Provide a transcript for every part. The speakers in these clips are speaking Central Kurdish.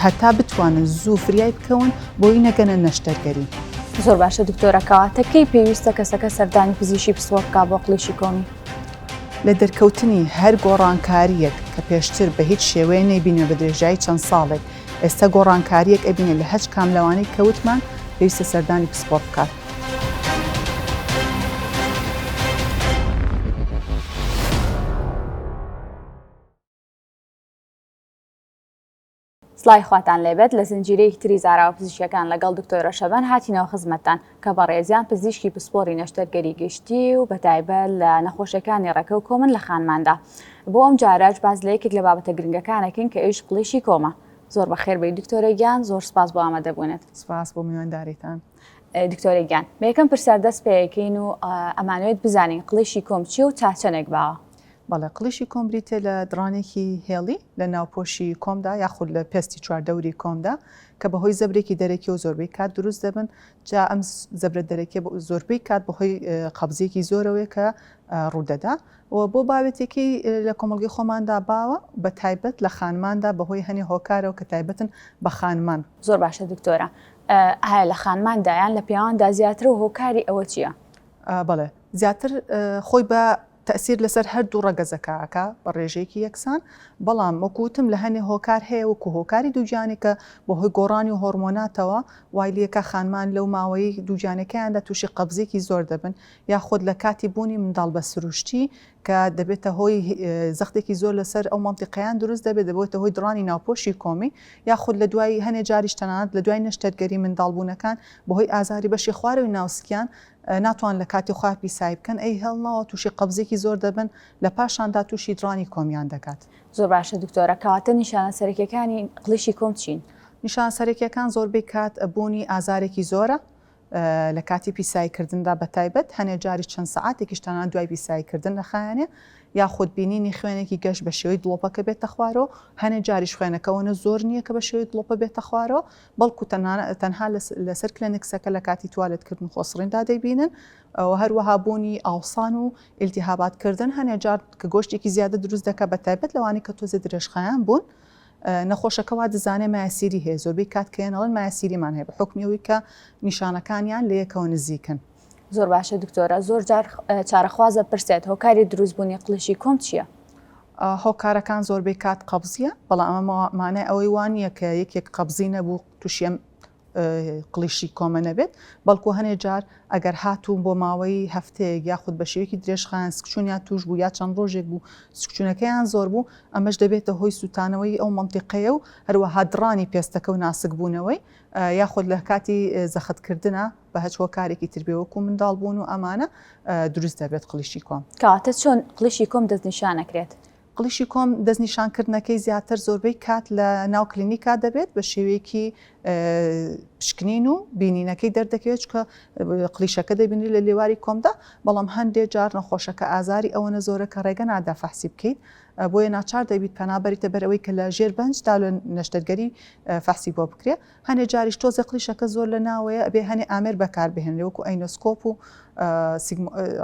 هەتا بتوانن زوو فریای بکەون بۆی نەگەنە نەشتەرگەری. زۆر باشە دکتۆرە، کەواتە کەی پێویستە کەسەکە سەردانی پزیشکی پسپۆڕ بکات بۆ قلیشی کۆمی؟ لە دەرکەوتنی هەر گۆڕانکاریەک کە پێشتر بە هیچ شێوەیە نەیبینێ بە درێژایی چەند ساڵێک، ئێستا گۆڕانکاریەک ئەبینێ لە هەچ کام لەوانەی کەوتمان پێویستە سەردانی پسپۆڕ بکات. سڵای خواتان لێبێت لە زنجیرەیەکی تری زاراوە پزیشکیەکان لەگەڵ دکتۆرە شەبان هاتینەوە خزمەتتان کە بە ڕێزیان پزیشکی پسپۆڕی نەشتەرگەری گشتی و بەتایبەت لە نەخۆشیەکانی ڕێکە و کۆمن لە خانماندا. بۆ ئەم جاراش باز لە یەکێک لە بابەتە گرنگەکانەکەین کە ئەویش قلیشی کۆمە. زۆر بەخێر بێی دکتۆرە گیان، زۆر سپاس بۆ ئامادەبوونێت. سپاس بۆ میوانداریتان. دکتۆرە گیان، یەکەم پرسیار دەست پێیەکەین و ئەمانەوێت بزانین قلیشی کۆم چی و تا چەندێک باوە؟ بەڵێ قلیشی کۆم بریتێ لە درانێکی هێڵی لە ناوپۆشی کۆمدا یاخود لە پێستی چواردەوری کۆمدا کە بەهۆی زەبرێکی دەرەکی و زۆربەی کات دروست دەبن. جا ئەم زەبرە دەرەکێ زۆربەی کات بەهۆی قەبزێکی زۆرەوەی کە ڕوودەدا و بۆ باوێتێکی لە کۆمەڵگەی خۆماندا باوە بە تایبەت لە خانماندا بەهۆی هەنێ هۆکارەوە کە تایبەتن بە خانمان. زۆر باشە دکتۆرە، هەیە لە خانماندایان لە پیاواندا زیاتر و هۆکاری ئەوە چییە؟ بەڵێ زیاتر خۆی بە تەسیر لەسەر هەردوو ڕەگەزەکەکە بە ڕێژەیەکی یەکسان، بەڵام وەکوتم لە هەنێ هۆکار هەیە وەکو هۆکاری دووجانێکە بەهۆی گۆڕانی و هۆرمۆناتەوە وایلیەکە خانمان لەو ماوەی دووجانەکەیاندا تووشی قەبزێکی زۆر دەبن یا خۆت لە کاتی بوونی منداڵ بە سروشتی کە دەبێتە هۆی زەختێکی زۆر لەسەر ئەو مەنتیقەیان دروست دەبێت دەبێتە هۆی درانی ناوپۆشی کۆمی یا خۆت لە دوای هەنێ جاریش تەنانەت لە دوای نەشتەرگەری منداڵبوونەکان بەهۆی ئازاری بەشی خوارەوەی ناوسکیان ناتوان لە کاتی خوا پیسای بکەن ئەی هەڵنەوە تووشی قەبزێکی زۆر دەبن لە پاشاندا تووشی درانی کۆمیان دەکات. زۆر باشە دکتۆرە، کەواتە نیشانە سەرەکیەکانی قلیشی کۆم چین؟ نیشانە سەرەکیەکان زۆربەی کات بوونی ئازارێکی زۆرە لە کاتی پیساییکردندا بە تایبەت هەنێ جاری چەند سەعاتێکیش تەنانەت دوای پیساییکردن نەخایەنێ یا خودبینینی خوێنێکی گەشت بە شێوەی دڵۆپەکە بێتە خوارەوە، هەنێ جاریش خوێنەکەەوە زۆر نییە کە بە شێوەی دڵۆپە بێتە خوارەوە، بەڵکو تەنها لەسەر کلێنکسەکە لە کاتی توالێتکردن خۆسڕیندا دەیبینن و هەروەها بوونی ئاوسان و ئیلتیهاباتکردن هەنێ جار کە گۆشتێکی زیادە دروست دەکە بە تایبەت لەوانی کە تۆزە درێژخایان بوون. نەخۆشەکەوا دەزانێ مایەسیری هەیە، زۆربەی کات کێنەڵەن مایەسیریمان هەیە بە حکمیەوەی کە نیشانەکانیان لە یەکەوە نزیکن. زۆر باشە دکتۆرە، زۆر جار چارەخوازە پرسێت هۆکاری دروستبوونی قلیشی کۆم چییە؟ هۆکارەکان زۆربەی کات قەبزیە، بەڵام ئەمە مانای ئەوەی وانە کە یەکێک قەبزی نەبوو تووشیم قلیشی کۆمە نەبێت، بەڵکو هەنێ جار ئەگەر هاتوو بۆ ماوەی هەفتەیەک یاخود بە شێوەیەکی درێژخایان سکچوونیان توش بوو یا چەند ڕۆژێک بوو سکچوونەکەیان زۆر بوو، ئەمەش دەبێتە هۆی سوتانەوەی ئەو مەنتیقەیە و هەروەها درانی پێستەکە و ناسک بوونەوەی یاخود لە کاتی زەختکردنە بە هەچ هۆکارێکی تر بێ وەکو منداڵ بوون و ئەمانە دروست دەبێت قلیشی کۆم. کەواتە چۆن قلیشی کۆم دەستنیشانەکرێت؟ قلیشی کۆم دەستنیشانکردنەکەی زیاتر زۆربەی کات لە ناو کلینیکا دەبێت بە شێوەیەکی پشکنین و بینینەکەی دەردەکەوێت کە قلیشەکە دەبینی لە لێواری کۆمدا، بەڵام هەندێک جار نەخۆشەکە ئازاری ئەوەنە زۆرە کە ڕێگە نادا فەحسی بکەیت بۆیە ناچار دەبیت پەنابەریتە بەرەوەی کە لە ژێر بەنجدا لە نەشتەرگەری فەحسی بۆ بکرێ. هەنێ جاریش تۆزە قلیشەکە زۆر لە ناوەیە ئەبێ هەنێ ئامێر بەکاربهێن لەوەکو ئەینۆسکۆپ و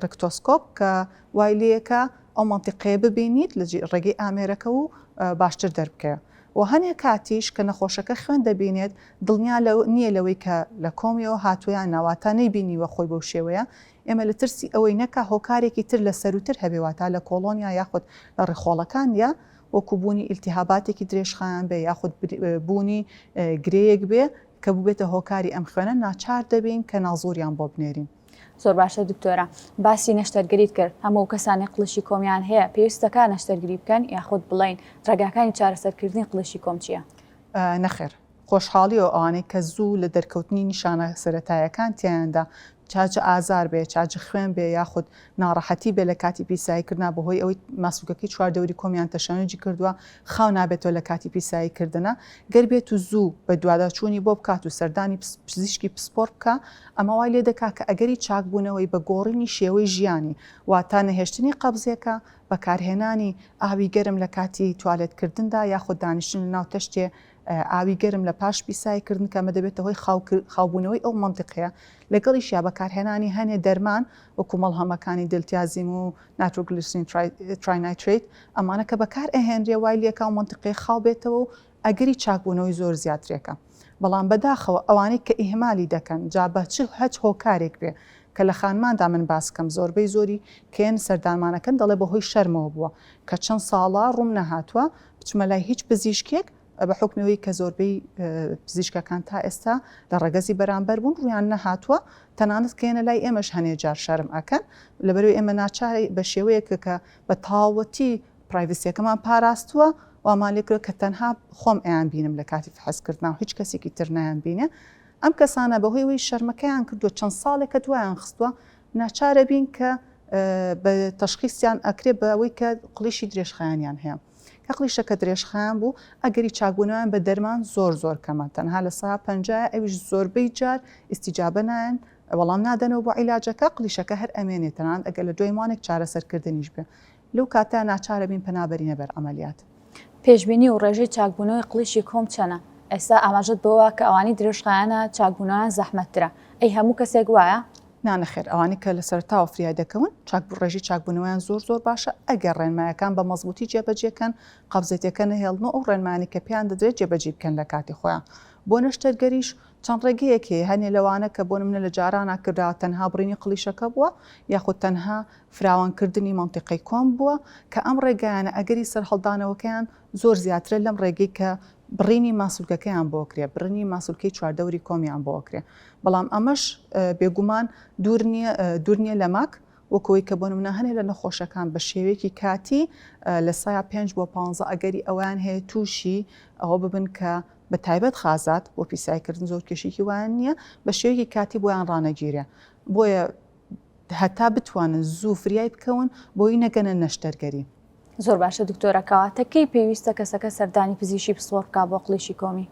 ڕکتۆسکۆپ کە وای لەیەکە ئەو مەنتیقەیە ببینیت لە ڕێگەی ئامێرەکە و باشتر دەربکەوە. و هەنێ کاتیش کە نەخۆشەکە خوێن دەبینێت دڵنیا نییە لەوەی کە لە کۆمیەوە هاتوویان ناواتانەی بینیوە خۆی بەو شێوەیە، ئێمە لە ترسی ئەوەی نەکە هۆکارێکی تر لە سەروتر هەبێواتە لە کۆڵۆنیا یاخود لە ڕێخۆڵەکان یا وەکو بوونی ئیلتیهاباتێکی درێژخایان بێ یاخود بوونی گرەیەک بێ کە ببێتە هۆکاری ئەم خوێنە ناچار دەبین کە نازۆریان بۆ بنێرین. زۆر باشە دکتۆرە، باسی نەشتەرگەریت کرد، هەموو کەسانی قلیشی کۆمیان هەیە پێویستەکە نەشتەرگەری بکەن یاخود بڵین ڕێگاکانی چارەسەرکردنی قلیشی کۆم چییە؟ نەخێر، خۆشحاڵی و ئەوانەی کە زوو لە دەرکەوتنی نیشانە سەرەتایەکان تیاندا چاجە ئازار بێ، چاجە خوێن بێ یاخود ناڕەحەتی بێ لە کاتی پیساییکردنا بەهۆی ئەوەی ماسوولکەکەی چواردەوری کۆمیان تەشەنجی کردووە خاو نابێتەوە لە کاتی پیساییکردنە گەر بێت و زوو بە دوواداچوونی بۆ بکات و سەردانی پزیشکی پسپۆڕ بکە، ئەمە وای لێ دەکا کە ئەگەری چاکبوونەوەی بە گۆڕینی شێوەی ژیانی واتە نەهێشتنی قەبزێکە بەکارهێنانی ئاوی گەرم لە کاتی توالێتکردندا یاخود دانیشتن لە ناو تەشتێ ئاوی گەرم لە پاش پیساییکردن کە ئەمە دەبێتە هۆی خاوبوونەوەی ئەو مەنتیقەیە لەگەڵیشیا بەکارهێنانی هەنێ دەرمان وەکو مەڵهەمەکانی دڵتیازیم و ناترۆگلیسرین تراینایتریت ئەمانە کە بەکار ئەهێنرێ وای لێکا و مەنتیقەی خاو بێتەوە و ئەگەری چاکبوونەوەی زۆر زیاترێکە. بەڵام بەداخەوە ئەوانەی کە ئیهمالی دەکەن جا بە هەچ هۆکارێک بێ کە لە خانماندا من باسکەم زۆربەی زۆری کێن سەردانمانەکەن دەڵێ بەهۆی شەرمەوە بووە کە چەند ساڵە ڕوون نەهاتووە بچمە لای هیچ پزیشکێک بە حکمەوەی کە زۆربەی پزیشکەکان تا ئێستا لە ڕەگەزی بەرامبەر بوون ڕویان نەهاتووە تەنانەت کێنە لای ئێمەش هەنێ جار شەرم ئەکەن لەبەرەوەی ئێمە ناچاری بە شێوەیەکە کە بە تاوەتی پرایڤسیەکەمان پاراستووە وامان لێکرا کە تەنها خۆم ئەیان بینم لە کاتی فحەزکردنا و هیچ کەسێکی تر نایان بینێ ئەم کەسانە بەهۆی وی شەرمەکەیان کردووە چەند ساڵێکە دوایان خستووە ناچارە بین کە بە تەشخیصیان ئەکرێ بەوەی کە قلیشی درێژخایانیان هەیە کە قلیشەکە درێژخایان بوو ئەگەری چاکبوونەوەیان بە دەرمان زۆر کەمە تەنها لە سا 50 ئەویش زۆربەی جار ئیستیجابە نایەن وەڵام نادەنەوە بۆ عیلاجەکە قلیشەکە هەر ئەمێنێتەنان ئەگەر لە دوای مانێک چارەسەرکردنیش بێ لەو کاتە ناچارە بین پەنابەرینە بەر ئەمەلیات. پێشبینی و ڕێژەی چاکبوونەوەی قلیشی کۆم چەنە؟ ئێستا ئاماژەت بەوە کە ئەوانی درێژخایانە چاکبوونەوەیان زەحمەتترە ئەی هەموو کەسێک وایە؟ نانەخێر ئەوانی کە لە سەرتاوە فریای دەکەون ڕێژی چاکبوونەوەیان زۆر باشە ئەگەر ڕێنمایەکان بە مەزبوطی جێبەجێکەن قەبزێتەکە نەهێڵنەوە ئەو ڕێنمانی کە پێیان دەدرێت جێبەجێ بکەن لە کاتی خۆیان بۆ نەشتەرگەریش چەند ڕێگەیەکێ هەنێ لەوانە کە بۆ منە لە جارانە کرداوە تەنها بڕینی قلیشەکە بووە یاخود تەنها فراوانکردنی مەنتیقەی کۆم بووە کە ئەم ڕێگایانە ئەگەری سەر هەڵدانەوەکەیان زۆر زیاترە لەم ڕێگەی کە بڕینی ماسوولکەکەیان بۆ کرێ بڕنی ماسوولکەی چواردەوری کۆمیان بۆ کرێ بەڵام ئەمەش بێگومان دوور نییە لە ماک وەکەوەی کە بۆ منە هەنێ لە نەخۆشەکان بە شێوەیەکی کاتی لە سایە 5 بۆ 15 ئەگەری ئەویان هەیە تووشی ئەوە ببن کە بە تایبەت خازات بۆ پیسایکردن زۆر کێشێکی وان نییە بە شێوەیەکی کاتی بۆیان ڕانەگیرێ بۆیە هەتا بتوانن زوو فریای بکەون بۆی نەگەنە نەشتەرگەری. زۆر باشە دکتۆرەکەواتەکەی پێویستە کەسەکە سەردانی پزیشکی پسپۆڕ بکات بۆ قلیشی کۆمی؟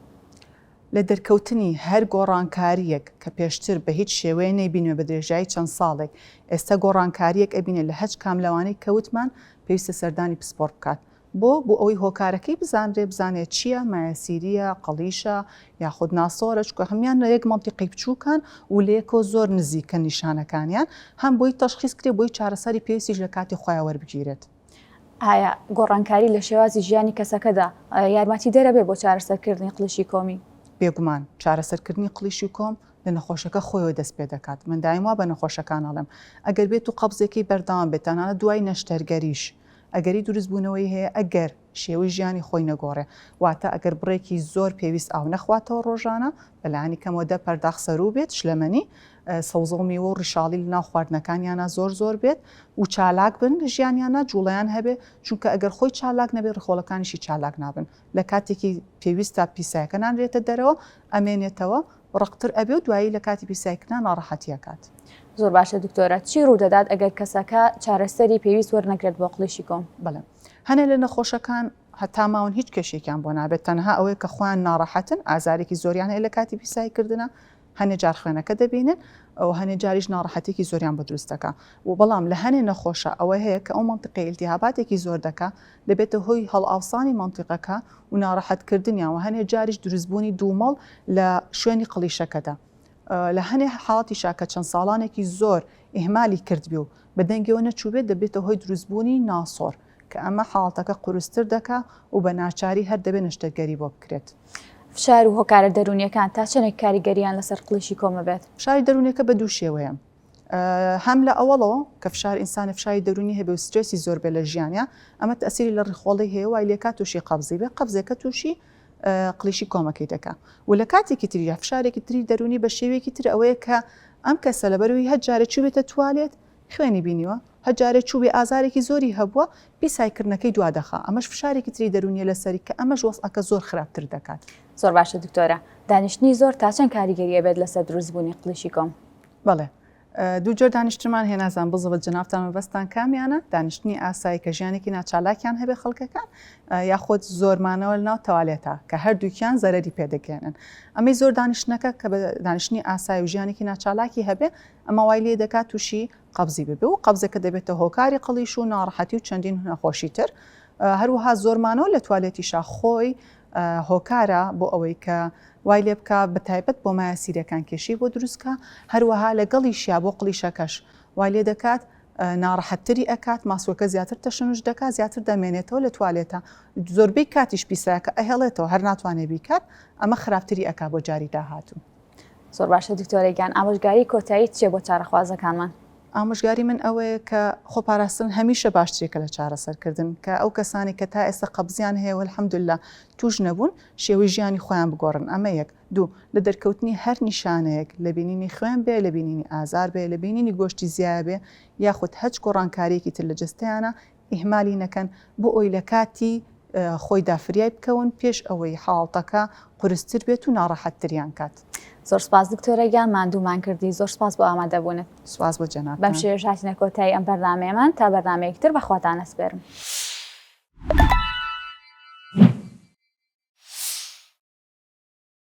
لە دەرکەوتنی هەر گۆڕانکاریەک کە پێشتر بە هیچ شێوەیە نەیبینوە بە درێژایی چەند ساڵێک ئێستا گۆڕانکاریەک ئەبینێت لە هەچ کاملەوانەی کەوتمان پێویستە سەردانی پسپۆڕ بکات بۆ ئەوەی هۆکارەکەی بزانێت چییە مایەسیریە قەڵیشە یاخود ناسۆرە چکە هەمیان لە یەک مەنتیقی بچووکان و لێکۆ زۆر نزیکە نیشانەکانیان هەم بۆی تەشخیص کرێ بۆی چارەسەری پێویستیش لە کاتی خۆیان وەربگیرێت. ئایا گۆڕانکاری لە شێوازی ژیانی کەسەکەدا یارمەتی دەرەبێ بۆ چارەسەرکردنی قلیشی کۆمی؟ بێگومان چارەسەرکردنی قلیشی کۆم لە نەخۆشەکە خۆیەوە دەست پێ دەکات من دایم وا بە نەخۆشەکان ئەڵێم ئەگەر بێت و قەبزێکی بەردەوام بێت تەنانەت دوای نەشتەرگەریش ئەگەری دروستبوونەوەی هەیە ئەگەر شێوەی ژیانی خۆی نەگۆڕێ واتە ئەگەر بڕێکی زۆر پێویست ئاو نەخواتەوە ڕۆژانە بەلایانی کەمەوەدە پەرداخ سەرو بێت شلەمەنی سەوزڵمی و ڕیشاڵی لە ناو خواردنەکانیانە زۆر بێت و چالاک بن لە ژیانیانە جوڵیان هەبێ چونکە ئەگەر خۆی چالاک نەبێت ڕخۆڵەکانیشی چالاک نابن لە کاتێکی پێویستە پیسایەکە نانرێتە دەرەوە ئەمێنێتەوە ڕقتر ئەبێ و دوایی لە کاتی پیسایکردن ناڕەحەتیەکات. زۆر باشە دکتۆرە چی ڕوودەدات ئەگەر کەسەکە چارەسەری پێویست وەرنەگرێت بۆ قلیشی کۆم؟ بەڵێ هەنێ لە نەخۆشەکان هەتا ماون هیچ کێشێکیان بۆ نابێت تەنها ئەوەیە کە خۆیان ناڕەحەتن ئازارێکی زۆریان هەیە لە کاتی پیسایکردنە هەنێ جار خوێنەکە دەبینن ئەو هەنێ جاریش ناڕەحەتێکی زۆریان بە دروستەکە و بەڵام لە هەنێ نەخۆشە ئەوە هەیە کە ئەو مەنتیقی ئیلتیهاباتێکی زۆر دەکا دەبێتە هۆی هەڵئاوسانی مەنتیقەکە و ناڕەحەتکردنیان و هەنێ جاریش دروستبوونی دوومەڵ لە شوێنی قلیشەکەدا لە هەنێ حاڵاتی شاکە چەند ساڵانێکی زۆر ئیهمالی کردبێ و بەدەنگەوە نەچووبێت دەبێتە هۆی دروستبوونی ناسۆر کە ئەمە حاڵاتەکە قورستر دەکا و بە ناچاری هەر دەبێت نەشتەرگەری بۆ بکرێت. فشار و هۆکارە دەرونیەکان تا چەندێک کاریگەریان لەسەر قلیشی کۆمە بێت؟ فشاری دەرونیەکە بە دوو شێوەیە هەم لە ئەوڵەوە کە فشار ئینسانە فشاری دەرونی هەبێ و سترێسی زۆر بێ لە ژیانیا ئەمە تەسیری لە ڕیخۆڵی هەیە وای لێکات تووشی قەبزی بێ قەبزێکە تووشی قلیشی کۆمەکەی دەکا و لە کاتێکی تریە فشارێکی تری دەرونی بە شێوەیەکی تر ئەوەیە کە ئەم کەسە لەبەروی هەرجارە چوبێتە توالێت خوێنی بینیوە هەرجارێک چوبێ ئازارێکی زۆری هەبووە پیسایکردنەکەی دوادەخا ئەمەش فشارێکی تری دەرونیە لەسەری کە ئەمەش وەسعەکە زۆر خراپتر دەکات. زۆر باشە دکتۆرە دانیشتنی زۆر تا چەند کاریگەریە بێت لەسەر دروستبوونی قلیشی کۆم؟ بەڵێ دوو جۆر دانیشتمان هێ نازان بزەوە جنابتان مەبەستان کامیانە دانیشتنی ئاسایی کە ژیانێکی ناچالاکیان هەبێ خەڵکەکان یاخۆت زۆرمانەوە ناو تەوالێتە کە هەردووکیان زەرەری پێدەگەێنن ئەمەی زۆر دانیشتنەکە کە بە دانیشتنی ئاسایی و ژیانێکی ناچالاکی هەبێ ئەمە وای لێ دەکات تووشی قەبزی ببێ و قەبزەکە دەبێتە هۆکاری قلیش و ناڕەحەتی و چەندین نەخۆشی تر هەروەها زۆرمانەوە لە توالێتیشا خۆی هۆکارە بۆ ئەوەی کە وای لێ بکە بە تایبەت بۆ مایەسیرەکان کێشی بۆ دروستکە هەروەها لەگەڵیشیا بۆ قلیشەکەش وای لێ دەکات ناڕەحەتتری ئەکات، ماسوەکە زیاتر تەشنج دەکات، زیاتر دەمێنێتەوە لە توالێتە، زۆربەی کاتیش پیسایەکە ئەهێڵێتەوە هەر ناتوانێت بیکات، ئەمە خراپتری ئەکا بۆ جاری داهاتوو. زۆر باشە دکتۆرەگیان، ئامۆژگاری کۆتایی چێ بۆ چارەخوازەکانمان؟ ئامۆژگاری من ئەوەیە کە خۆپاراستن هەمیشە باشترێکە لە چارەسەرکردن، کە ئەو کەسانی کە تا ئێستا قەبزیان هەیە الحەمدوللا توش نەبوون شێوەی ژیانی خۆیان بگۆڕن. ئەمە یەک. دوو، لە دەرکەوتنی هەر نیشانەیەک لە بینینی خوێن بێ، لە بینینی ئازار بێ، لە بینینی گۆشتی زیای بێ، یاخود هەچ گۆڕانکاریەکی تر لە جستەیانە ئیهمالی نەکەن بۆ ئەوی لە کاتی خۆی دافریای بکەون پێش ئەوەی حاڵتەکە قورستر بێت و ناڕەحەتتریان کات. زۆر سپاس دکتۆرەگیان، ماندوومان کردی. زۆر سپاس بۆ ئامادەبوونت. سپاس بۆ جەنابتان. بەم شێوەیە هاتینە کۆتایی ئەم بەرنامەیەمان تا بەرنامەیەکتر بەخواتان ئەسپێرم.